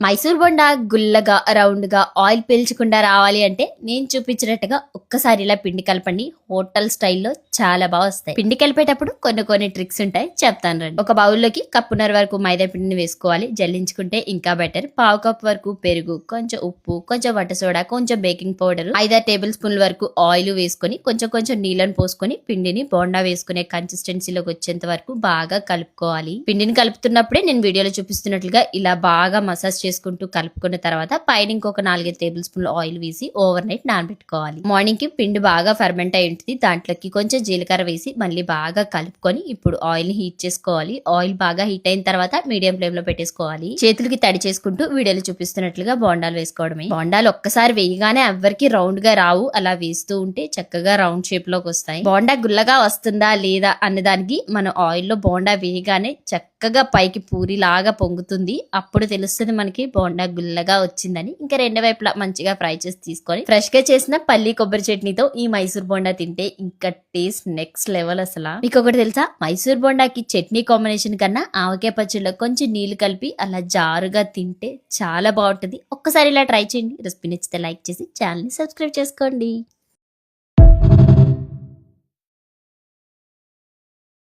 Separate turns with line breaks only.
మైసూర్ బొండా గుల్లగా రౌండ్ గా ఆయిల్ పీల్చకుండా రావాలి అంటే నేను చూపించినట్టుగా ఒక్కసారి ఇలా పిండి కలపండి. హోటల్ స్టైల్లో చాలా బాగా వస్తాయి. పిండి కలిపేటప్పుడు కొన్ని ట్రిక్స్ ఉంటాయి, చెప్తాను రండి. ఒక బౌల్లోకి కప్పున్నర వరకు మైదా పిండిని వేసుకోవాలి. జల్లించుకుంటే ఇంకా బెటర్. పావు కప్ వరకు పెరుగు, కొంచెం ఉప్పు, కొంచెం వంట సోడా, కొంచెం బేకింగ్ పౌడర్, 5-6 టేబుల్ స్పూన్ల వరకు ఆయిల్ వేసుకొని కొంచెం నీళ్ళని పోసుకొని పిండిని బోండా వేసుకునే కన్సిస్టెన్సీలోకి వచ్చేంత వరకు బాగా కలుపుకోవాలి. పిండిని కలుపుతున్నప్పుడే నేను వీడియోలో చూపిస్తున్నట్లుగా ఇలా బాగా మసాజ్ చేసుకుంటూ కలుపుకున్న తర్వాత పైన ఇంకొక 4-5 టేబుల్ స్పూన్ల ఆయిల్ వేసి ఓవర్ నైట్ నానబెట్టుకోవాలి. మార్నింగ్ కి పిండి బాగా ఫర్మెంట్ అయి ఉంటుంది. దాంట్లోకి కొంచెం జీలకర్ర వేసి మళ్ళీ బాగా కలుపుకొని ఇప్పుడు ఆయిల్ ని హీట్ చేసుకోవాలి. ఆయిల్ బాగా హీట్ అయిన తర్వాత మీడియం ఫ్లేమ్ లో పెట్టేసుకోవాలి. చేతులకి తడి చేసుకుంటూ వీడియోలో చూపిస్తున్నట్లుగా బోండాలు వేసుకోవడమే. బోండాలు ఒక్కసారి వేయగానే ఎవరికి రౌండ్ గా రావు. అలా వేస్తూ ఉంటే చక్కగా రౌండ్ షేప్ లోకి వస్తాయి. బోండా గుల్లగా వస్తుందా లేదా అన్నదానికి మనం ఆయిల్ లో బోండా వేయగానే చక్కగా పైకి పూరి లాగా పొంగుతుంది. అప్పుడు తెలుస్తుంది మనకి బోండా గుల్లగా వచ్చిందని. ఇంకా రెండు వైపులా మంచిగా ఫ్రై చేసి తీసుకొని ఫ్రెష్ గా చేసిన పల్లి కొబ్బరి చట్నీతో ఈ మైసూర్ బోండా తింటే ఇంకా టేస్ట్ నెక్స్ట్ లెవెల్. అసలు మీకు ఒకటి తెలుసా, మైసూర్ బోండాకి చట్నీ కాంబినేషన్ కన్నా ఆవకాయ పచ్చడిలో కొంచెం నీళ్లు కలిపి అలా జారుగా తింటే చాలా బాగుంటుంది. ఒక్కసారి ఇలా ట్రై చేయండి. రెసిపీ నచ్చితే లైక్ చేసి ఛానల్ ని సబ్స్క్రైబ్ చేసుకోండి.